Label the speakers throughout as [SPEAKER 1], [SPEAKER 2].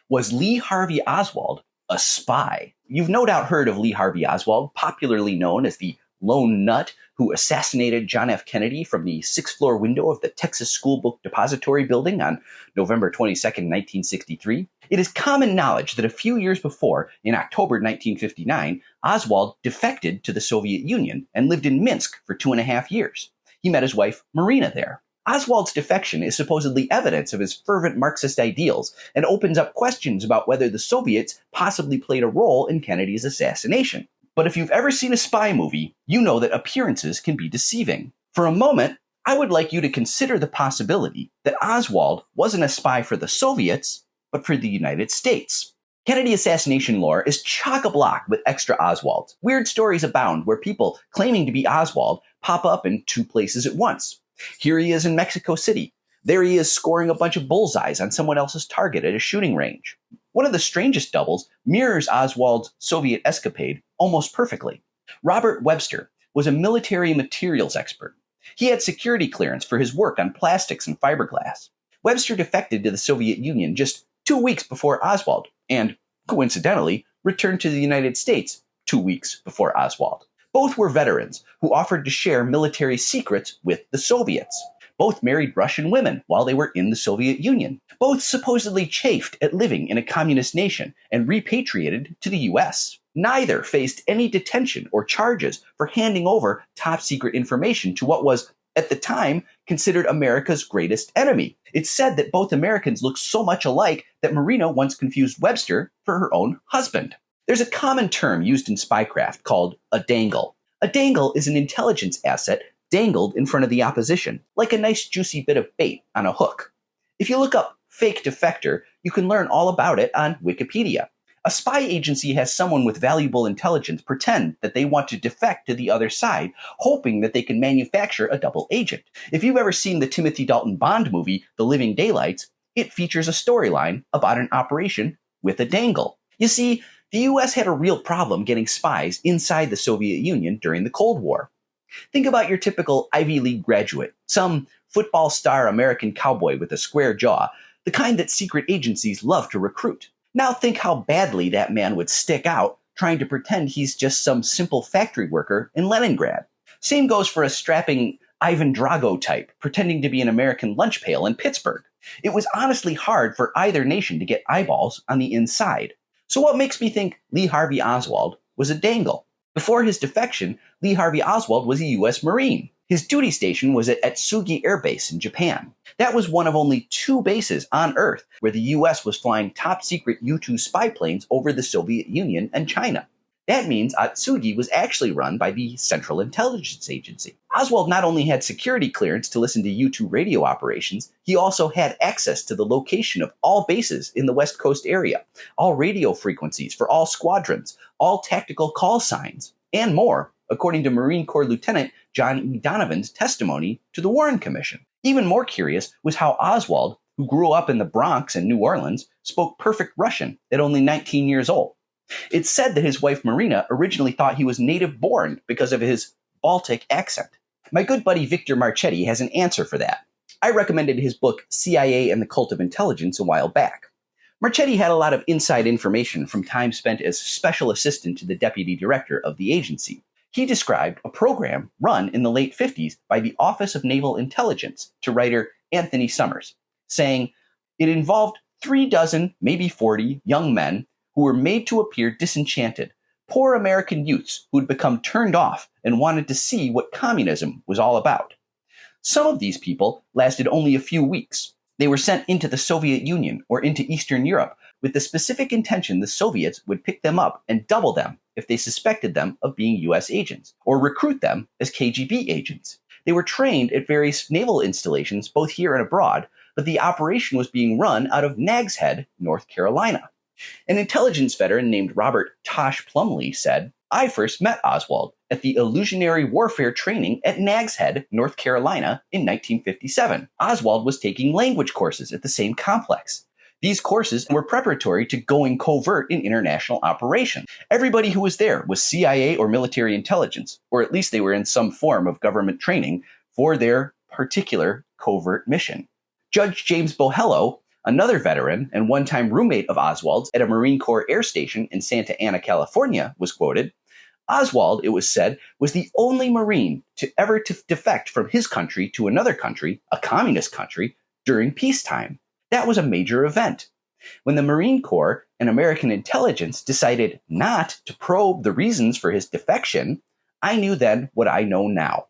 [SPEAKER 1] Was Lee Harvey Oswald a spy? You've no doubt heard of Lee Harvey Oswald, popularly known as the lone nut who assassinated John F. Kennedy from the sixth-floor window of the Texas School Book Depository building on November 22nd, 1963. It is common knowledge that a few years before, in October 1959, Oswald defected to the Soviet Union and lived in Minsk for 2.5 years. He met his wife, Marina, there. Oswald's defection is supposedly evidence of his fervent Marxist ideals and opens up questions about whether the Soviets possibly played a role in Kennedy's assassination. But if you've ever seen a spy movie, you know that appearances can be deceiving. For a moment, I would like you to consider the possibility that Oswald wasn't a spy for the Soviets, but for the United States. Kennedy assassination lore is chock-a-block with extra Oswalds. Weird stories abound where people claiming to be Oswald pop up in 2 places at once. Here he is in Mexico City. There he is scoring a bunch of bullseyes on someone else's target at a shooting range. One of the strangest doubles mirrors Oswald's Soviet escapade almost perfectly. Robert Webster was a military materials expert. He had security clearance for his work on plastics and fiberglass. Webster defected to the Soviet Union just 2 weeks before Oswald, and, coincidentally, returned to the United States 2 weeks before Oswald. Both were veterans who offered to share military secrets with the Soviets. Both married Russian women while they were in the Soviet Union. Both supposedly chafed at living in a communist nation and repatriated to the US. Neither faced any detention or charges for handing over top-secret information to what was, at the time, considered America's greatest enemy. It's said that both Americans looked so much alike that Marina once confused Webster for her own husband. There's a common term used in spycraft called a dangle. A dangle is an intelligence asset dangled in front of the opposition, like a nice juicy bit of bait on a hook. If you look up fake defector, you can learn all about it on Wikipedia. A spy agency has someone with valuable intelligence pretend that they want to defect to the other side, hoping that they can manufacture a double agent. If you've ever seen the Timothy Dalton Bond movie, The Living Daylights, it features a storyline about an operation with a dangle. You see, the US had a real problem getting spies inside the Soviet Union during the Cold War. Think about your typical Ivy League graduate, some football star American cowboy with a square jaw, the kind that secret agencies love to recruit. Now think how badly that man would stick out trying to pretend he's just some simple factory worker in Leningrad. Same goes for a strapping Ivan Drago type pretending to be an American lunch pail in Pittsburgh. It was honestly hard for either nation to get eyeballs on the inside. So what makes me think Lee Harvey Oswald was a dangle? Before his defection, Lee Harvey Oswald was a U.S. Marine. His duty station was at Atsugi Air Base in Japan. That was one of only 2 bases on Earth where the U.S. was flying top-secret U-2 spy planes over the Soviet Union and China. That means Atsugi was actually run by the Central Intelligence Agency. Oswald not only had security clearance to listen to U-2 radio operations, he also had access to the location of all bases in the West Coast area, all radio frequencies for all squadrons, all tactical call signs, and more, according to Marine Corps Lieutenant John E. Donovan's testimony to the Warren Commission. Even more curious was how Oswald, who grew up in the Bronx and New Orleans, spoke perfect Russian at only 19 years old. It's said that his wife Marina originally thought he was native-born because of his Baltic accent. My good buddy Victor Marchetti has an answer for that. I recommended his book CIA and the Cult of Intelligence a while back. Marchetti had a lot of inside information from time spent as special assistant to the deputy director of the agency. He described a program run in the late 50s by the Office of Naval Intelligence to writer Anthony Summers, saying, it involved 36, maybe 40 young men who were made to appear disenchanted, poor American youths who had become turned off and wanted to see what communism was all about. Some of these people lasted only a few weeks. They were sent into the Soviet Union or into Eastern Europe with the specific intention the Soviets would pick them up and double them if they suspected them of being U.S. agents, or recruit them as KGB agents. They were trained at various naval installations both here and abroad, but the operation was being run out of Nags Head, North Carolina. An intelligence veteran named Robert Tosh Plumley said, I first met Oswald at the illusionary warfare training at Nags Head, North Carolina in 1957. Oswald was taking language courses at the same complex. These courses were preparatory to going covert in international operations. Everybody who was there was CIA or military intelligence, or at least they were in some form of government training for their particular covert mission. Judge James Bohello, Another veteran and one-time roommate of Oswald's at a Marine Corps air station in Santa Ana, California, was quoted, Oswald, it was said, was the only Marine to ever defect from his country to another country, a communist country, during peacetime. That was a major event. When the Marine Corps and American intelligence decided not to probe the reasons for his defection, I knew then what I know now.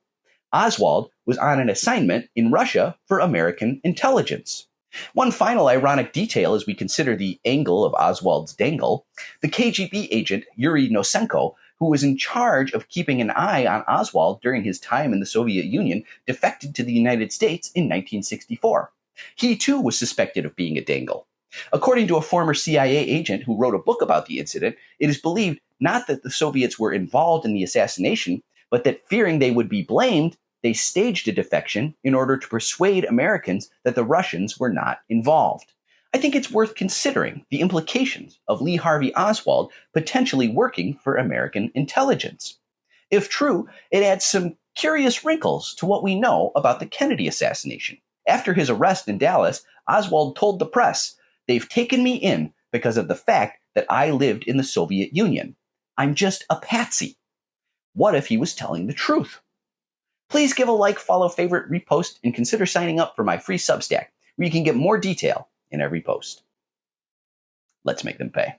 [SPEAKER 1] Oswald was on an assignment in Russia for American intelligence. One final ironic detail as we consider the angle of Oswald's Dangle, the KGB agent Yuri Nosenko, who was in charge of keeping an eye on Oswald during his time in the Soviet Union, defected to the United States in 1964. He too was suspected of being a Dangle. According to a former CIA agent who wrote a book about the incident, it is believed not that the Soviets were involved in the assassination, but that fearing they would be blamed, they staged a defection in order to persuade Americans that the Russians were not involved. I think it's worth considering the implications of Lee Harvey Oswald potentially working for American intelligence. If true, it adds some curious wrinkles to what we know about the Kennedy assassination. After his arrest in Dallas, Oswald told the press, "They've taken me in because of the fact that I lived in the Soviet Union. I'm just a patsy." What if he was telling the truth? Please give a like, follow, favorite, repost, and consider signing up for my free Substack, where you can get more detail in every post. Let's make them pay.